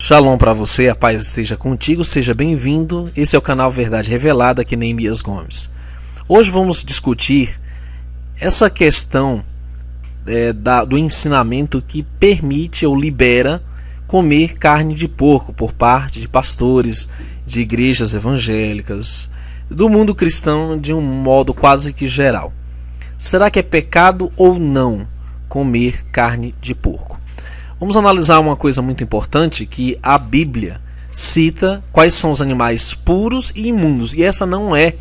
Shalom para você, a paz esteja contigo, seja bem-vindo. Esse é o canal Verdade Revelada, aqui Neemias Gomes. Hoje vamos discutir essa questão do ensinamento que permite ou libera comer carne de porco por parte de pastores, de igrejas evangélicas, do mundo cristão de um modo quase que geral. Será que é pecado ou não comer carne de porco? Vamos analisar uma coisa muito importante, que a Bíblia cita quais são os animais puros e imundos. E essa não é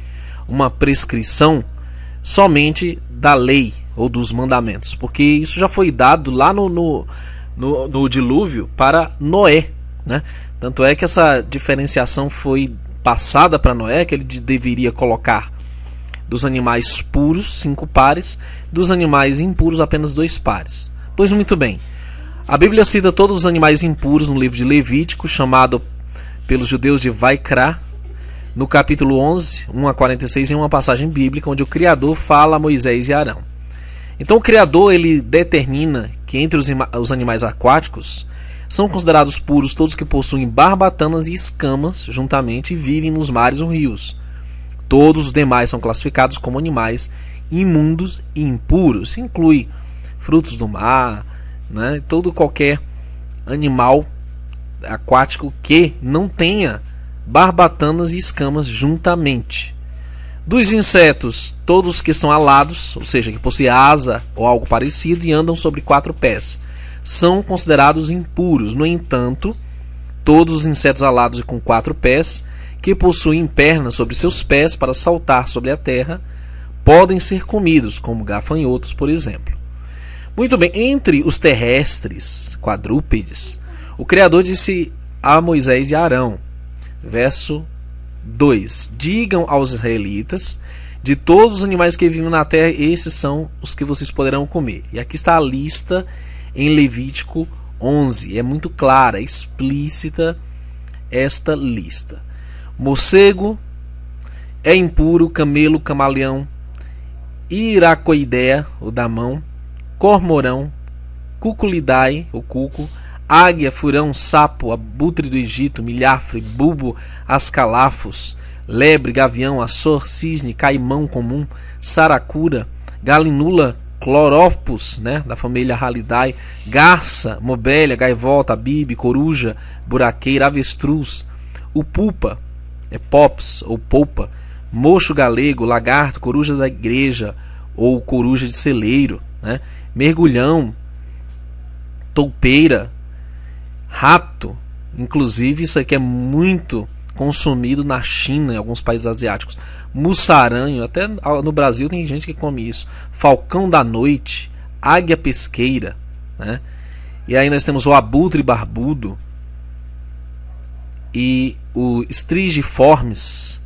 uma prescrição somente da lei ou dos mandamentos, porque isso já foi dado lá no dilúvio para Noé, né? Tanto é que essa diferenciação foi passada para Noé, que ele deveria colocar dos animais puros 5 pares, dos animais impuros apenas 2 pares. Pois muito bem, a Bíblia cita todos os animais impuros no livro de Levítico, chamado pelos judeus de Vaikra, no capítulo 11, 1 a 46, em uma passagem bíblica onde o Criador fala a Moisés e Arão. Então o Criador ele determina que entre os animais aquáticos são considerados puros todos que possuem barbatanas e escamas juntamente e vivem nos mares ou rios. Todos os demais são classificados como animais imundos e impuros. Isso inclui frutos do mar, né? Qualquer animal aquático que não tenha barbatanas e escamas juntamente. Dos insetos, todos que são alados, ou seja, que possuem asa ou algo parecido e andam sobre 4 pés, são considerados impuros. No entanto, todos os insetos alados e com 4 pés, que possuem pernas sobre seus pés para saltar sobre a terra, podem ser comidos, como gafanhotos, por exemplo. Muito bem, entre os terrestres, quadrúpedes, o Criador disse a Moisés e a Arão, verso 2: digam aos israelitas, de todos os animais que vivem na terra, esses são os que vocês poderão comer. E aqui está a lista em Levítico 11, é muito clara, explícita esta lista. Morcego é impuro, camelo, camaleão, iracoideia, o damão, cormorão, cuculidai, o cuco, águia, furão, sapo, abutre do Egito, milhafre, bulbo, ascalafos, lebre, gavião, açor, cisne, caimão comum, saracura, galinula, clorópus, né, da família Halidae, garça, mobélia, gaivota, bibe, coruja, buraqueira, avestruz, upupa, pops ou polpa, mocho galego, lagarto, coruja da igreja ou coruja de celeiro, né, mergulhão, toupeira, rato. Inclusive isso aqui é muito consumido na China, em alguns países asiáticos. Mussaranho, até no Brasil tem gente que come isso. Falcão da noite, águia pesqueira, né? E aí nós temos o abutre barbudo e o strigiformes,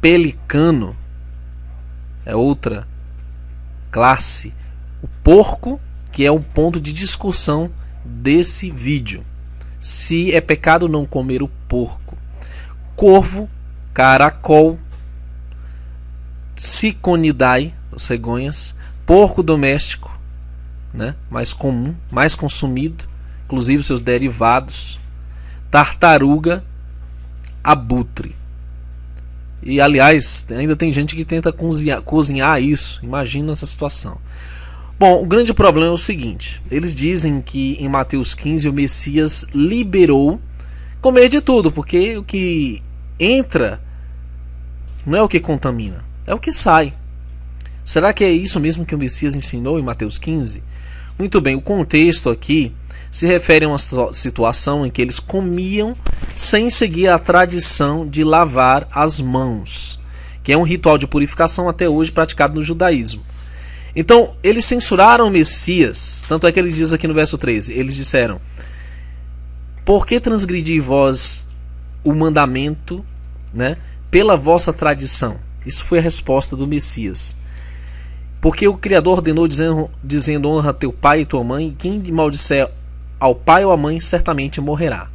pelicano é outra classe. O porco, que é o ponto de discussão desse vídeo, se é pecado não comer o porco. Corvo, caracol, ciconidae, os cegonhas, porco doméstico, né, mais comum, mais consumido, inclusive seus derivados, tartaruga, abutre. E aliás, ainda tem gente que tenta cozinhar isso. Imagina essa situação. Bom, o grande problema é o seguinte: eles dizem que em Mateus 15 o Messias liberou comer de tudo, porque o que entra não é o que contamina, é o que sai. Será que é isso mesmo que o Messias ensinou em Mateus 15? Muito bem, o contexto aqui se refere a uma situação em que eles comiam sem seguir a tradição de lavar as mãos, que é um ritual de purificação até hoje praticado no judaísmo. Então, eles censuraram o Messias, tanto é que ele diz aqui no verso 13, eles disseram: por que transgredir vós o mandamento, né, pela vossa tradição? Isso foi a resposta do Messias. Porque o Criador ordenou dizendo honra teu pai e tua mãe, e quem maldisser ao pai ou à mãe certamente morrerá.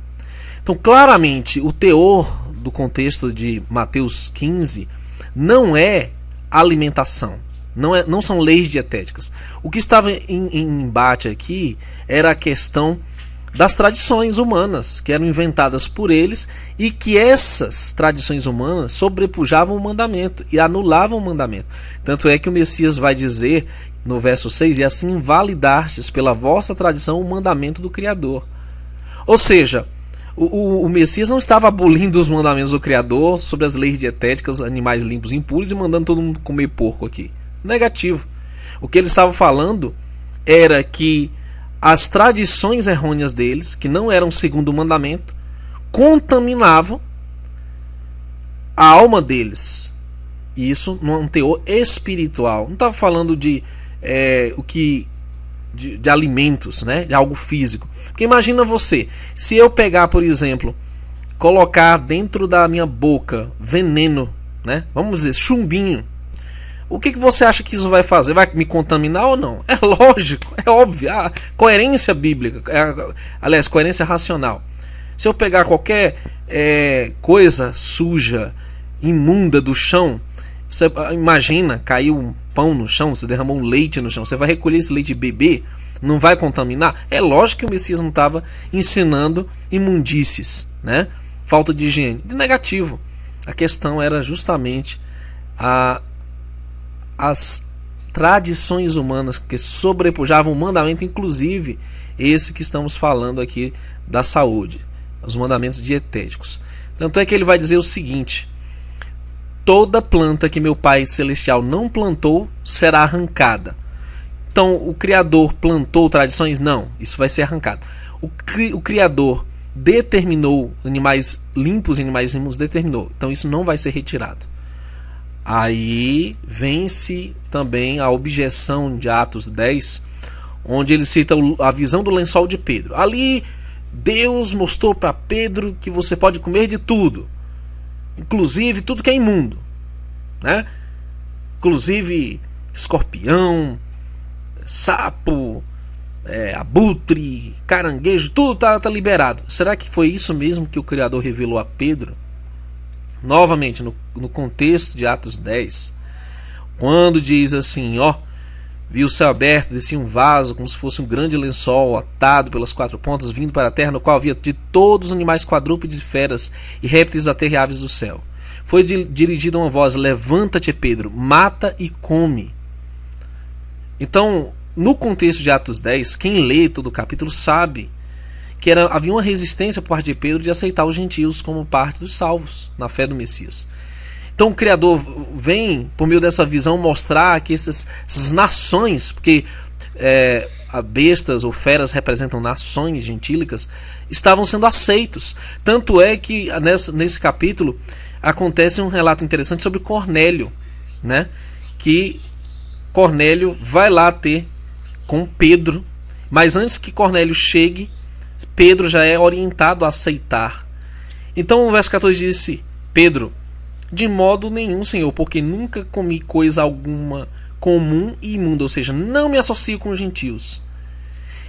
Então, claramente, o teor do contexto de Mateus 15 não é alimentação. Não são leis dietéticas. O que estava em embate aqui era a questão das tradições humanas que eram inventadas por eles, e que essas tradições humanas sobrepujavam o mandamento e anulavam o mandamento. Tanto é que o Messias vai dizer no verso 6: e assim invalidastes pela vossa tradição o mandamento do Criador. Ou seja, o Messias não estava abolindo os mandamentos do Criador sobre as leis dietéticas, animais limpos e impuros, e mandando todo mundo comer porco aqui. Negativo. O que ele estava falando era que as tradições errôneas deles, que não eram segundo o mandamento, contaminavam a alma deles. E isso num teor espiritual. Não estava falando de alimentos, né? De algo físico. Porque imagina você, se eu pegar, por exemplo, colocar dentro da minha boca veneno, né? Vamos dizer, chumbinho. O que você acha que isso vai fazer? Vai me contaminar ou não? É lógico, é óbvio. A coerência bíblica, aliás, coerência racional. Se eu pegar qualquer coisa suja, imunda do chão, você imagina, caiu um pão no chão, você derramou um leite no chão, você vai recolher esse leite e beber? Não vai contaminar? É lógico que o Messias não estava ensinando imundícies, né? Falta de higiene. De negativo. A questão era justamente as tradições humanas que sobrepujavam o mandamento, inclusive esse que estamos falando aqui da saúde, os mandamentos dietéticos. Tanto é que ele vai dizer o seguinte: toda planta que meu Pai Celestial não plantou será arrancada. Então o Criador plantou tradições? Não, isso vai ser arrancado. O Criador determinou animais limpos, determinou. Então isso não vai ser retirado. Aí vence também a objeção de Atos 10, onde ele cita a visão do lençol de Pedro. Ali Deus mostrou para Pedro que você pode comer de tudo, inclusive tudo que é imundo, né? Inclusive escorpião, sapo, abutre, caranguejo, tudo tá liberado. Será que foi isso mesmo que o Criador revelou a Pedro? Novamente, no contexto de Atos 10, quando diz assim, vi o céu aberto, descia um vaso, como se fosse um grande lençol, atado pelas 4 pontas, vindo para a terra, no qual havia de todos os animais quadrúpedes e feras, e répteis da terra e aves do céu. Foi dirigida uma voz: levanta-te, Pedro, mata e come. Então, no contexto de Atos 10, quem lê todo o capítulo sabe que havia uma resistência por parte de Pedro de aceitar os gentios como parte dos salvos na fé do Messias. Então o Criador vem, por meio dessa visão, mostrar que essas nações, porque bestas ou feras representam nações gentílicas, estavam sendo aceitos. Tanto é que nesse capítulo acontece um relato interessante sobre Cornélio, né? Que Cornélio vai lá ter com Pedro, mas antes que Cornélio chegue, Pedro já é orientado a aceitar. Então o verso 14 disse: Pedro, de modo nenhum, Senhor, porque nunca comi coisa alguma comum e imunda, ou seja, não me associo com os gentios.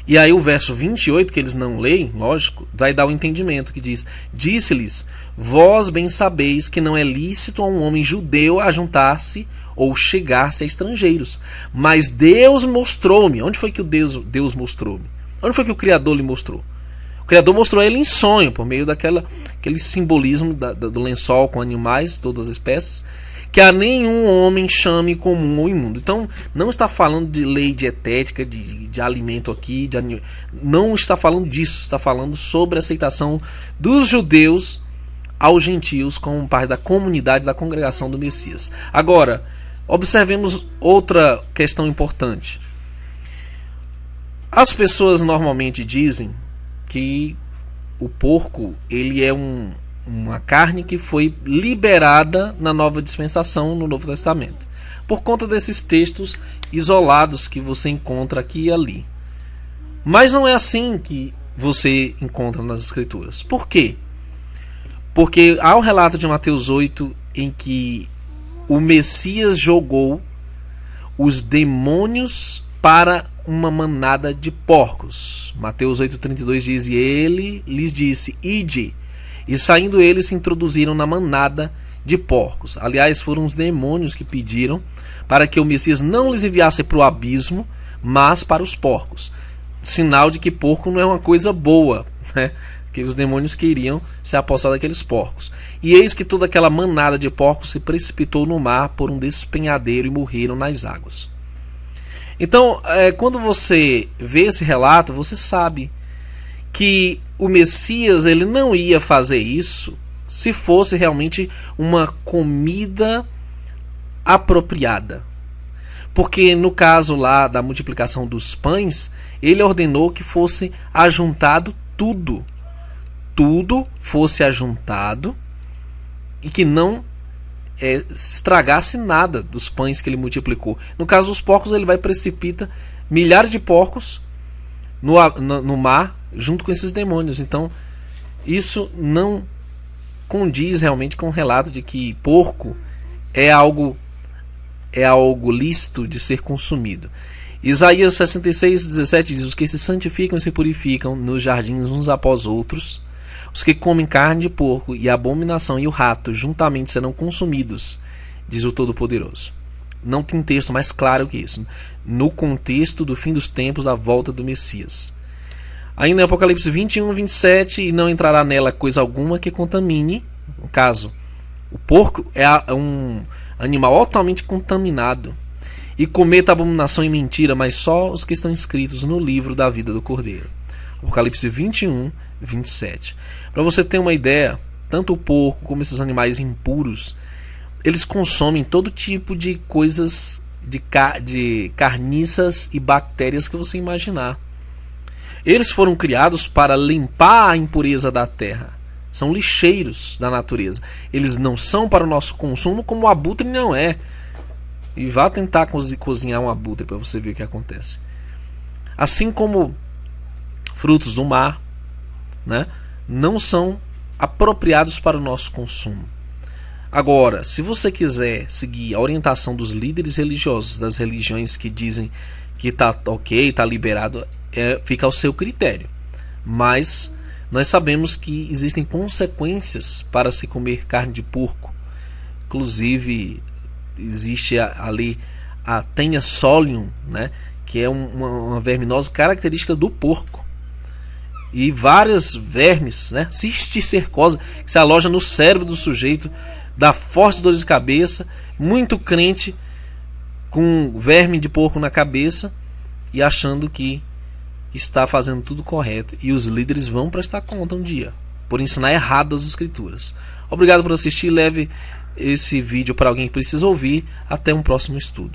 E aí o verso 28, que eles não leem, lógico, vai dar o entendimento, que diz: disse-lhes, vós bem sabeis que não é lícito a um homem judeu ajuntar-se ou chegar-se a estrangeiros, mas Deus mostrou-me. Onde foi que Deus mostrou-me? Onde foi que o Criador lhe mostrou? O Criador mostrou a ele em sonho, por meio aquele simbolismo do lençol com animais, todas as espécies, que a nenhum homem chame comum ou imundo. Então, não está falando de lei dietética, de alimento aqui, não está falando disso, está falando sobre a aceitação dos judeus aos gentios como parte da comunidade, da congregação do Messias. Agora, observemos outra questão importante. As pessoas normalmente dizem que o porco ele é uma carne que foi liberada na nova dispensação, no Novo Testamento, por conta desses textos isolados que você encontra aqui e ali. Mas não é assim que você encontra nas Escrituras. Por quê? Porque há o relato de Mateus 8 em que o Messias jogou os demônios para uma manada de porcos. Mateus 8,32 diz: e ele lhes disse, ide. E saindo eles se introduziram na manada de porcos. Aliás, foram os demônios que pediram para que o Messias não lhes enviasse para o abismo, mas para os porcos. sinal de que porco não é uma coisa boa, né? Que os demônios queriam se apossar daqueles porcos. E eis que toda aquela manada de porcos se precipitou no mar por um despenhadeiro e morreram nas águas. Então, quando você vê esse relato, você sabe que o Messias ele não ia fazer isso se fosse realmente uma comida apropriada. Porque no caso lá da multiplicação dos pães, ele ordenou que fosse ajuntado tudo. Tudo fosse ajuntado e que não estragasse nada dos pães que ele multiplicou. No caso dos porcos, ele vai e precipita milhares de porcos no mar junto com esses demônios. Então isso não condiz realmente com o relato de que porco é algo lícito de ser consumido. Isaías 66:17 diz: os que se santificam e se purificam nos jardins uns após outros, os que comem carne de porco e a abominação e o rato juntamente serão consumidos, diz o Todo-Poderoso. Não tem texto mais claro que isso, no contexto do fim dos tempos, a volta do Messias. Ainda em Apocalipse 21:27, e não entrará nela coisa alguma que contamine. No caso, o porco é um animal altamente contaminado e cometa abominação e mentira, mas só os que estão inscritos no livro da vida do Cordeiro. Apocalipse 21:27. Para você ter uma ideia, tanto o porco como esses animais impuros, eles consomem todo tipo de coisas de carniças e bactérias que você imaginar. Eles foram criados para limpar a impureza da terra. São lixeiros da natureza. Eles não são para o nosso consumo, como o abutre não é. E vá tentar cozinhar um abutre para você ver o que acontece. Assim como frutos do mar, né, não são apropriados para o nosso consumo. Agora, se você quiser seguir a orientação dos líderes religiosos das religiões que dizem que está ok, está liberado, fica ao seu critério. Mas nós sabemos que existem consequências para se comer carne de porco. Inclusive, existe ali a Taenia solium, né, que é uma verminose característica do porco. E várias vermes, né, cisticercose, que se aloja no cérebro do sujeito, dá fortes dores de cabeça, muito crente com verme de porco na cabeça e achando que está fazendo tudo correto, e os líderes vão prestar conta um dia por ensinar errado as escrituras. Obrigado por assistir, leve esse vídeo para alguém que precisa ouvir. Até um próximo estudo.